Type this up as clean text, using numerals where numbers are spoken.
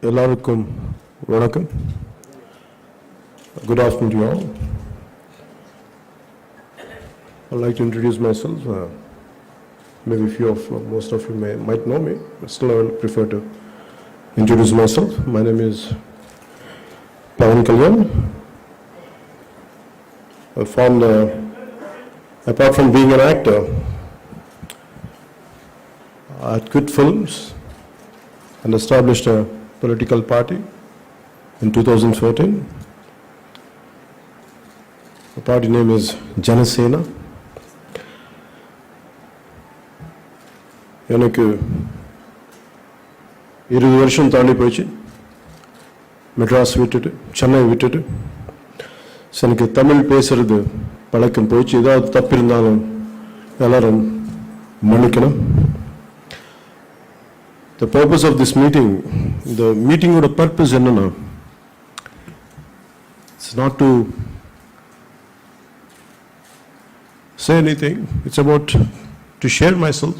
எல்லாருக்கும் வணக்கம். Good afternoon to you all. I'd like to introduce myself. Maybe most of you might know me, but still I will prefer to introduce myself. My name is Pawan Kalyan. I found, apart from being an actor, I quit films and established a political party in 2014. The party name is Janasena. எனக்கு 20 வருஷம் தாண்டி போயிடுச்சு. மெட்ராஸ் விட்டுட்டு சென்னை விட்டுட்டு எனக்கு தமிழ் பேசுறது பழக்கம் போயிடுச்சு. ஏதாவது தப்பு இருந்தாலும் எல்லாரும் மன்னிக்கணும். The purpose of this meeting, the meeting would purpose என்னன்னா, it's not to say anything, it's about to share myself